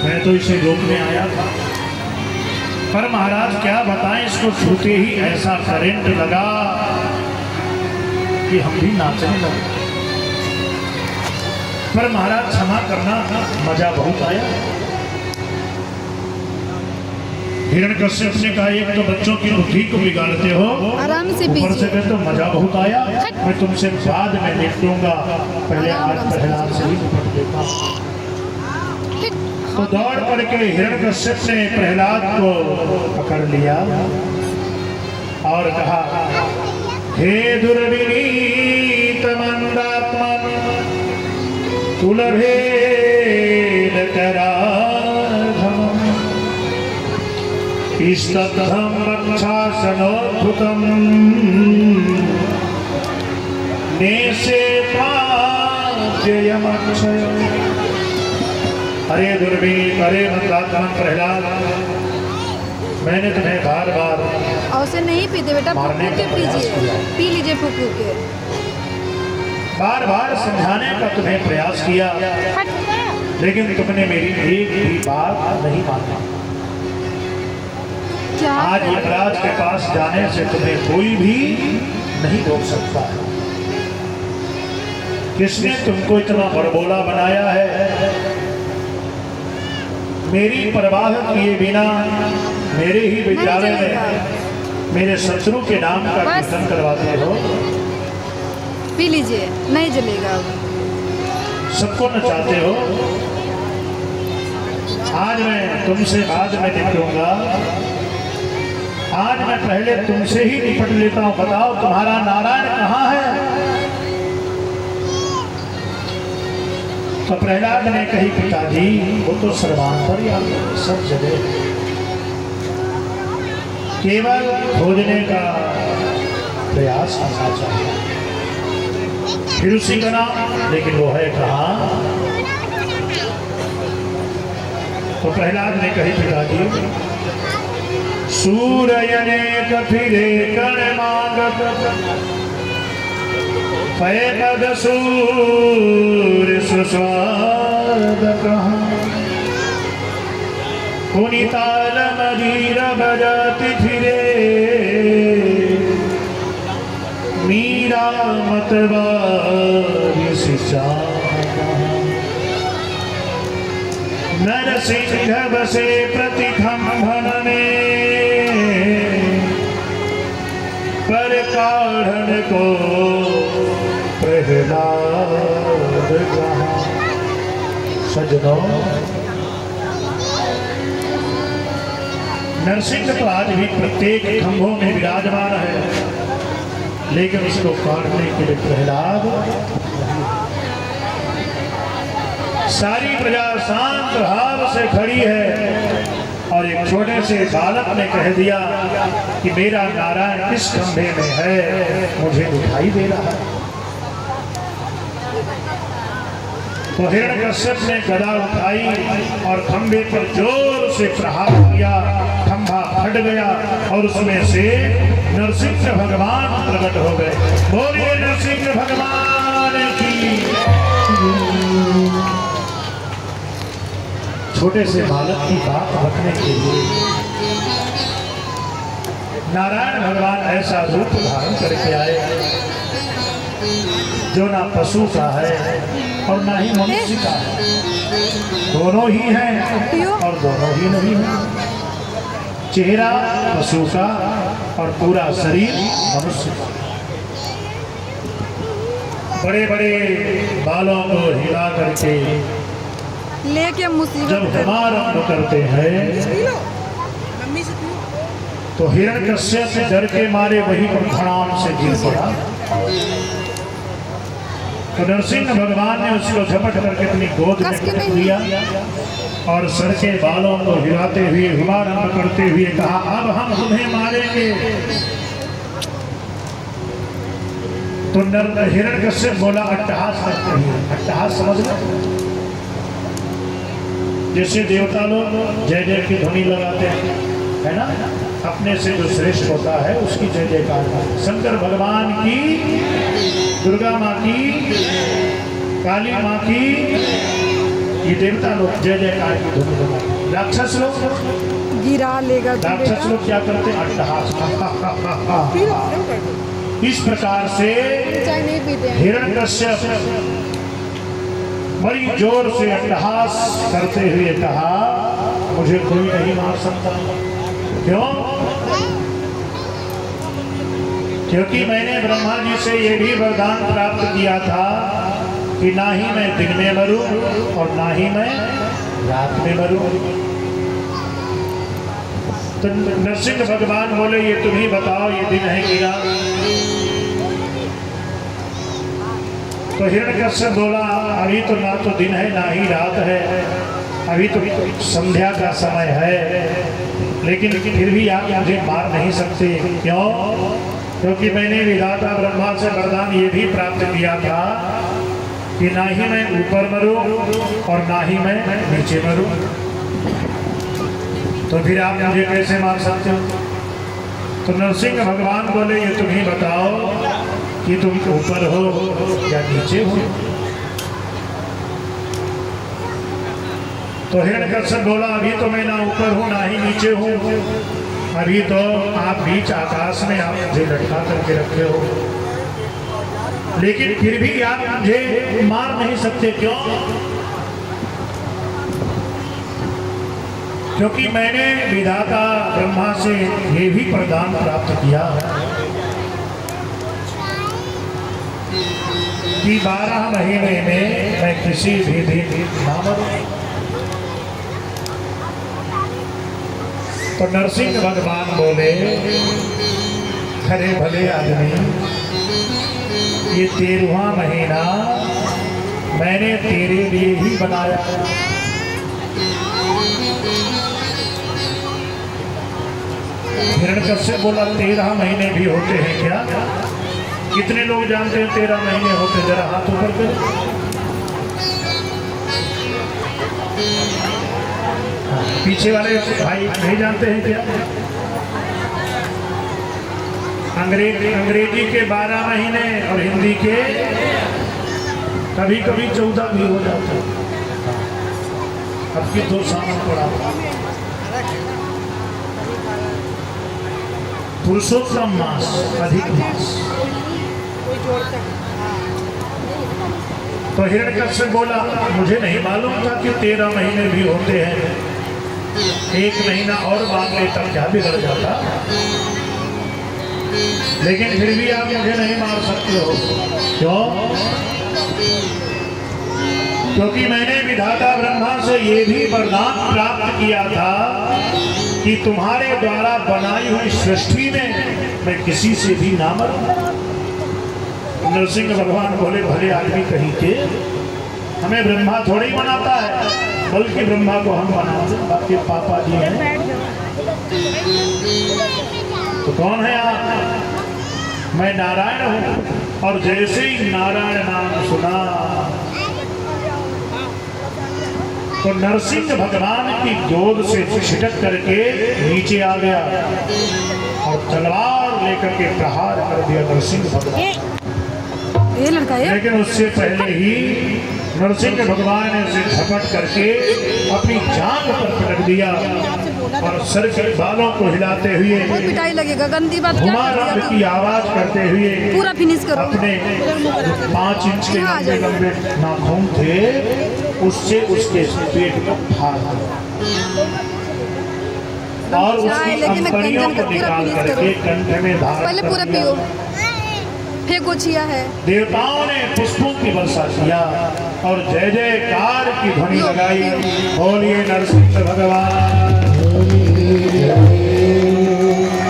मैं तो इसे रोकने आया था, पर महाराज क्या बताएं, इसको छूते ही ऐसा करंट लगा कि हम भी नाचने लगे। पर महाराज क्षमा करना, मजा बहुत आया। हिरण्यकश्यप ने कहा, एक तो बच्चों की बुद्धि को बिगाड़ते हो, आराम से ऊपर से पीजिए। तो मजा बहुत आया, मैं तुमसे बाद में निपटूंगा, पहले आज प्रहलाद से ही निपट लेता हूं। तो दौड़ करके हिरण्यकश्यप ने प्रहलाद को पकड़ लिया और कहा, हे दुर्विनीत मंदात्मन कुलभेद कराधम इस्तद्धं रक्षासनोद्भुतं नेसे पाज्ययमक्षयम्। अरे दुर्विनीत, अरे मंदात्मन प्रहलाद, मैंने तुम्हें बार बार और से नहीं पीते बेटा, मारने फूक के का प्रयास पीजिए, किया। पी लीजिए फूक के। बार बार समझाने का तुम्हें प्रयास किया, लेकिन तुमने मेरी एक भी बात नहीं मानी। क्या आज यमराज के पास जाने से तुम्हें कोई भी नहीं रोक सकता है। किसने तुमको इतना बड़बोला बनाया है? मेरी परवाह किए बिना मेरे ही विद्यालय में मेरे शत्रु के नाम का कीर्तन करवाते हो। पी लीजिए, नहीं जलेगा अब। सबको नचाते हो। आज मैं तुमसे बाद में निपटूंगा, आज मैं पहले तुमसे ही निपट लेता हूं। बताओ तुम्हारा नारायण कहाँ है? तो प्रहलाद ने कही, पिताजी वो तो सर्वांतर्यामी है, सब जगह, केवल खोजने का प्रयास करना चाहिए। फिर उसी का नाम, लेकिन वो है कहाँ? तो प्रहलाद ने कही, पिताजी सूरयने कथिरे कण मागत पैपद सूर सुस्वाद कहाँ पुनिताल मजीर बजती फिरे मीरा मतवारी सिचा नरसिंह बसे प्रतिखंभन में पर काढ़न को प्रहलाद कहाँ। सजनों, नरसिंह तो आज भी प्रत्येक खंभों में विराजमान है, लेकिन इसको काटने के लिए प्रहलाद। सारी प्रजा शांत भाव से खड़ी है और एक छोटे से बालक ने कह दिया कि मेरा नारायण किस खंभे में है, मुझे दिखाई दे रहा है। तो हिरण्यकश्यप ने गदा उठाई और खंभे पर जोर से प्रहार किया, खंभा फट गया और उसमें से नरसिंह भगवान प्रकट हो गए। बोलिए नरसिंह भगवान की। छोटे से बालक की बात रखने के लिए नारायण भगवान ऐसा रूप धारण करके आए जो ना पशु का है और ना ही मनुष्य का है, दोनों ही हैं और दोनों ही नहीं है। चेहरा पशु का और पूरा शरीर मनुष्य का। बड़े बड़े बालों को हिला करके लेके मुसीबत जब समारंभ करते हैं तो हिरण्यकश्यप से डर के मारे वही पर धड़ाम से गिर पड़ा। तो नरसिंह भगवान ने उसको झपट करके अपनी गोद में रख लिया और सर के बालों को हिलाते हुए शुभारंभ करते हुए कहा, अब हम तुम्हें मारेंगे। तो हिरण्यकश्यप बोला, अट्टहास मत कहिए। अट्टहास समझ लो, जैसे देवता लोग जय जय की ध्वनि लगाते हैं, है ना, अपने से जो श्रेष्ठ होता है उसकी जय जयकार। शंकर भगवान की, दुर्गा माँ की, काली माँ की, ये देवता लोग जय जयकार की ध्वनि लगाते। राक्षस लोग गिरा लेगा राक्षस लोग क्या करते हैं? अट्टहास। इस प्रकार से चाय नहीं पीते हैं। हिरण्यकश्यप बड़ी जोर से अट्टहास करते हुए कहा, मुझे कोई नहीं मार सकता। क्यों? क्योंकि मैंने ब्रह्मा जी से ये भी वरदान प्राप्त किया था कि ना ही मैं दिन में मरूं और ना ही मैं रात में मरूं। तो नरसिंह भगवान बोले, ये तुम ही बताओ, ये दिन है कि रात? तो हिरण्यकश्यप बोला, अभी तो ना तो दिन है ना ही रात है, अभी तो संध्या का समय है, लेकिन फिर भी आप मुझे मार नहीं सकते। क्यों? क्योंकि मैंने विधाता ब्रह्मा से वरदान ये भी प्राप्त किया था कि ना ही मैं ऊपर मरूं और ना ही मैं नीचे मरूं। तो फिर आप मुझे कैसे मार सकते हो? तो नरसिंह भगवान बोले, ये तुम ही बताओ कि तुम ऊपर हो या नीचे हो। तो हिरण्यकश्यप बोला, अभी तो मैं ना ऊपर हूँ ना ही नीचे हूँ, अभी तो आप बीच आकाश में आप मुझे लटका करके रखे हो, लेकिन फिर भी आप मुझे मार नहीं सकते। क्यों? क्योंकि मैंने विधाता ब्रह्मा से ये भी वरदान प्राप्त किया कि 12 महीने में मैं किसी भी दिन ना मरूं। तो नरसिंह भगवान बोले, खरे भले आदमी, ये 13वां महीना मैंने तेरे लिए ही बनाया। हिरण्यकश्यप बोला, 13 महीने भी होते हैं क्या? कितने लोग जानते हैं 13 महीने होते? जरा हाथ ऊपर करो। पीछे वाले भाई नहीं जानते हैं क्या? अंग्रेजी के 12 महीने और हिंदी के कभी कभी 14 भी हो जाते हैं। अब की 2 सामान पड़ा। पुरुषोत्तम मास, अधिक मास। तो हिरण्यकश्यप बोला, मुझे नहीं मालूम था कि 13 महीने भी होते हैं, 1 महीना और मांग ले तब क्या बिगड़ जाता, लेकिन फिर भी आप मुझे नहीं मार सकते हो। क्यों? क्योंकि मैंने विधाता ब्रह्मा से ये भी वरदान प्राप्त किया था कि तुम्हारे द्वारा बनाई हुई सृष्टि में मैं किसी से भी ना मरूं। नरसिंह भगवान बोले, भले आदमी कहीं के, हमें ब्रह्मा थोड़ी बनाता है, बल्कि ब्रह्मा को हम बनाते हैं, आपके पापा जी हैं। तो कौन है आप? मैं नारायण हूँ। और जैसे ही नारायण नाम सुना तो नरसिंह भगवान की गोद से छिटक करके नीचे आ गया और तलवार लेकर के प्रहार कर दिया नरसिंह भगवान। ये लड़का है। लेकिन उससे पहले ही नरसिंह भगवान ने उसे झपट करके अपनी जांघ पर पटक दिया और सर के बालों को हिलाते हुए बहुत पिटाई लगेगा, गंदी बात क्या घुमा कर रंग दिया की आवाज करते हुए पूरा फिनिश करो। अपने 5 इंच के लंबे लंबे नाखून थे उससे उसके पेट को फाड़ दिया और उसकी अंतड़ियों को निकाल करके कंठ में धारण पहले पूरा कर दिया। पियो, फेंको छिया है। देवताओं ने पुष्पों की वर्षा किया और जय जयकार की ध्वनि लगाई। बोलिए नरसिंह भगवान।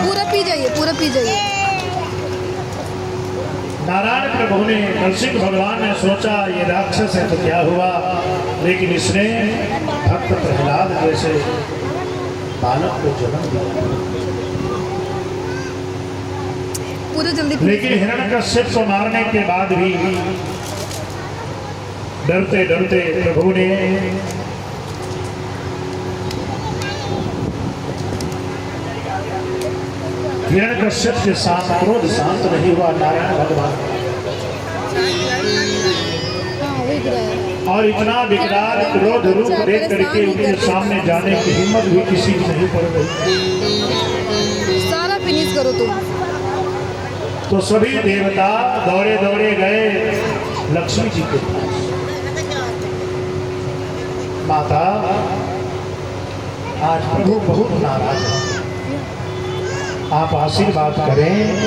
पूरा पी जाइए, पूरा पी जाइए। नारायण प्रभु ने, नरसिंह भगवान ने सोचा ये राक्षस है तो क्या हुआ, लेकिन इसने भक्त प्रहलाद जैसे बालक को जन्म दिया। पूरा जल्दी लेकिन हिरण्यकश्यप को मारने के बाद भी डरते डरते प्रभु ने हिरण्यकश्यप के साथ क्रोध शांत नहीं हुआ। नारायण भगवान हाँ, वही गिराया है। और इतना विकराल क्रोध रूप देख करके उनके सामने जाने की हिम्मत भी किसी की नहीं पड़ रही। सारा फिनिश करो तुम। तो सभी देवता दौड़े दौड़े गए लक्ष्मी जी के पास। माता, आज प्रभु बहुत नाराज हैं, आप आशीर्वाद करें।